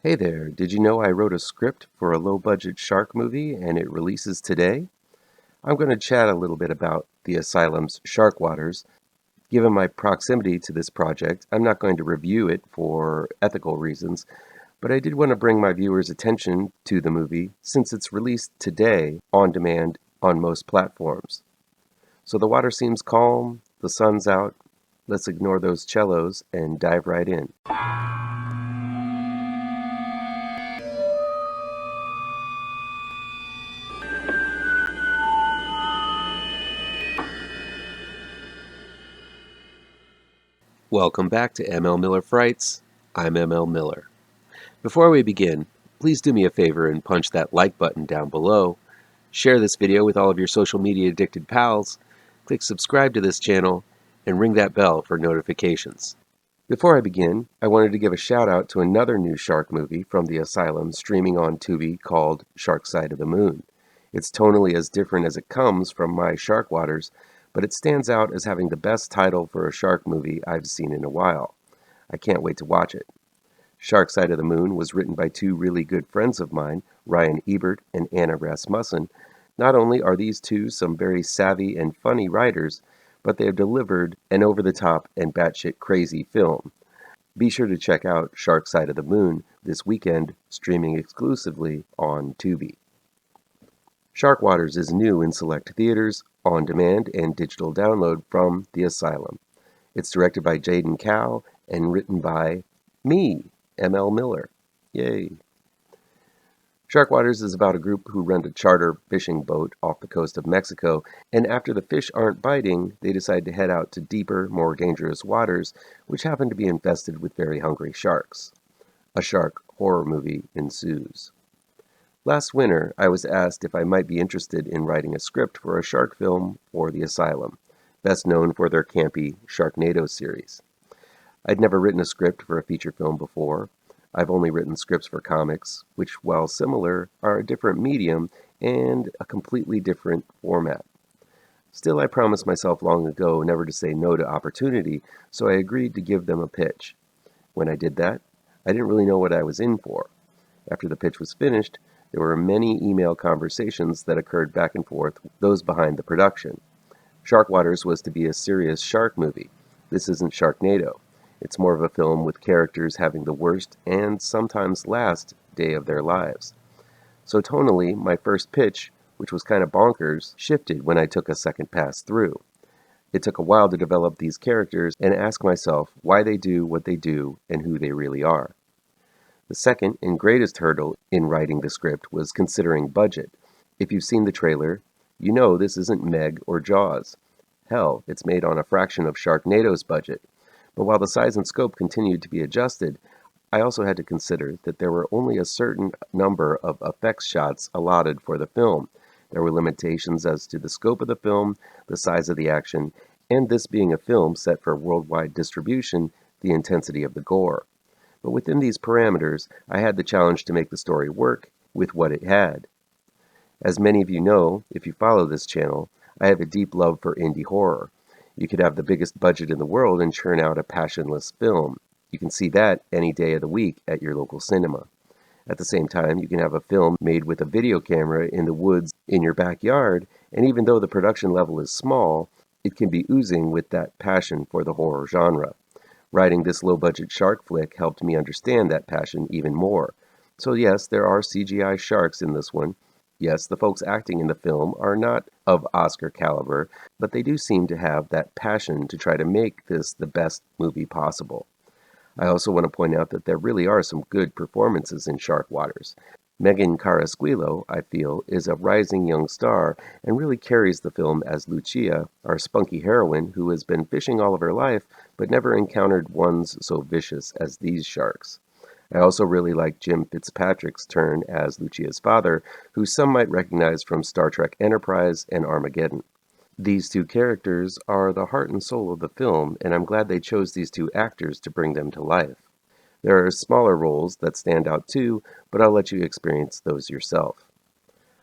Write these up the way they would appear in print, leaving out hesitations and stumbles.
Hey there, did you know I wrote a script for a low-budget shark movie and it releases today? I'm going to chat a little bit about the Asylum's Shark Waters. Given my proximity to this project, I'm not going to review it for ethical reasons, but I did want to bring my viewers' attention to the movie since it's released today on demand on most platforms. So the water seems calm, the sun's out, let's ignore those cellos and dive right in. Welcome back to ML Miller Frights. I'm ML Miller. Before we begin, please do me a favor and punch that like button down below. Share this video with all of your social media addicted pals. Click subscribe to this channel and ring that bell for notifications. Before I begin, I wanted to give a shout out to another new shark movie from the Asylum streaming on Tubi called Shark Side of the Moon. It's tonally as different as it comes from my Shark Waters, but it stands out as having the best title for a shark movie I've seen in a while. I can't wait to watch it. Shark Side of the Moon was written by two really good friends of mine, Ryan Ebert and Anna Rasmussen. Not only are these two some very savvy and funny writers, but they have delivered an over-the-top and batshit crazy film. Be sure to check out Shark Side of the Moon this weekend, streaming exclusively on Tubi. Shark Waters is new in select theaters, on demand, and digital download from the Asylum. It's directed by Jadon Cal and written by me, ML Miller. Yay. Sharkwaters is about a group who rent a charter fishing boat off the coast of Mexico, and after the fish aren't biting, they decide to head out to deeper, more dangerous waters, which happen to be infested with very hungry sharks. A shark horror movie ensues. Last winter, I was asked if I might be interested in writing a script for a shark film for the Asylum, best known for their campy Sharknado series. I'd never written a script for a feature film before. I've only written scripts for comics, which, while similar, are a different medium and a completely different format. Still, I promised myself long ago never to say no to opportunity, so I agreed to give them a pitch. When I did that, I didn't really know what I was in for. After the pitch was finished, there were many email conversations that occurred back and forth with those behind the production. Sharkwaters was to be a serious shark movie. This isn't Sharknado. It's more of a film with characters having the worst and sometimes last day of their lives. So tonally, my first pitch, which was kind of bonkers, shifted when I took a second pass through. It took a while to develop these characters and ask myself why they do what they do and who they really are. The second and greatest hurdle in writing the script was considering budget. If you've seen the trailer, you know this isn't Meg or Jaws. Hell, it's made on a fraction of Sharknado's budget. But while the size and scope continued to be adjusted, I also had to consider that there were only a certain number of effects shots allotted for the film. There were limitations as to the scope of the film, the size of the action, and this being a film set for worldwide distribution, the intensity of the gore. But within these parameters, I had the challenge to make the story work with what it had. As many of you know, if you follow this channel, I have a deep love for indie horror. You could have the biggest budget in the world and churn out a passionless film. You can see that any day of the week at your local cinema. At the same time, you can have a film made with a video camera in the woods in your backyard, and even though the production level is small, it can be oozing with that passion for the horror genre. Writing this low-budget shark flick helped me understand that passion even more. So yes, there are CGI sharks in this one. Yes, the folks acting in the film are not of Oscar caliber, but they do seem to have that passion to try to make this the best movie possible. I also want to point out that there really are some good performances in Shark Waters. Megan Carrasquillo, I feel, is a rising young star and really carries the film as Lucia, our spunky heroine who has been fishing all of her life but never encountered ones so vicious as these sharks. I also really like Jim Fitzpatrick's turn as Lucia's father, who some might recognize from Star Trek Enterprise and Armageddon. These two characters are the heart and soul of the film, and I'm glad they chose these two actors to bring them to life. There are smaller roles that stand out too, but I'll let you experience those yourself.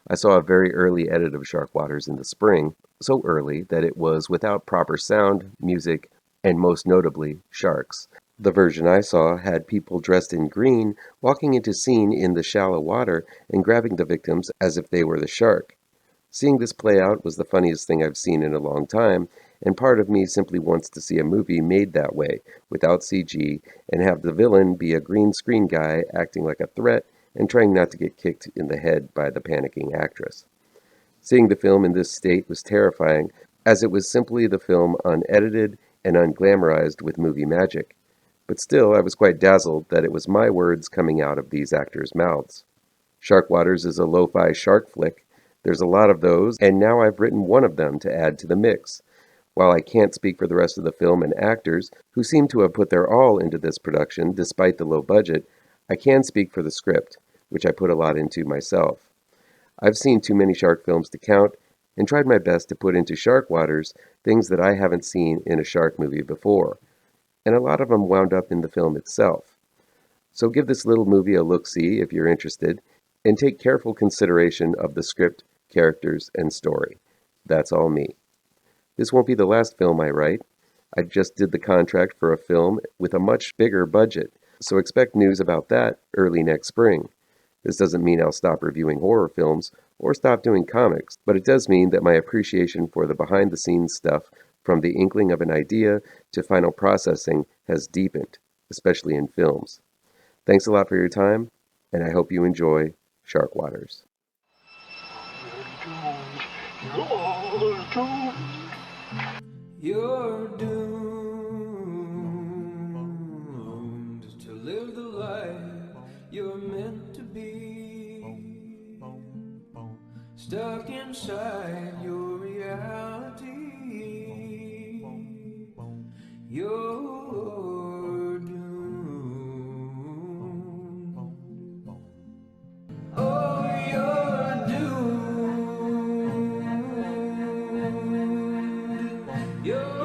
I saw a very early edit of Sharkwaters in the spring, so early that it was without proper sound, music, and most notably, sharks. The version I saw had people dressed in green walking into scene in the shallow water and grabbing the victims as if they were the shark. Seeing this play out was the funniest thing I've seen in a long time, and part of me simply wants to see a movie made that way, without CG, and have the villain be a green screen guy acting like a threat and trying not to get kicked in the head by the panicking actress. Seeing the film in this state was terrifying, as it was simply the film unedited and unglamorized with movie magic. But still, I was quite dazzled that it was my words coming out of these actors' mouths. Sharkwaters is a lo-fi shark flick. There's a lot of those, and now I've written one of them to add to the mix. While I can't speak for the rest of the film and actors, who seem to have put their all into this production despite the low budget, I can speak for the script, which I put a lot into myself. I've seen too many shark films to count, and tried my best to put into Sharkwaters things that I haven't seen in a shark movie before, and a lot of them wound up in the film itself. So give this little movie a look-see if you're interested, and take careful consideration of the script, characters, and story. That's all me. This won't be the last film I write. I just did the contract for a film with a much bigger budget, so expect news about that early next spring. This doesn't mean I'll stop reviewing horror films or stop doing comics, but it does mean that my appreciation for the behind-the-scenes stuff, from the inkling of an idea to final processing, has deepened, especially in films. Thanks a lot for your time, and I hope you enjoy Sharkwaters. You're doomed to live the life you're meant to be, stuck inside your reality. You're doomed. Oh, you're doomed. You're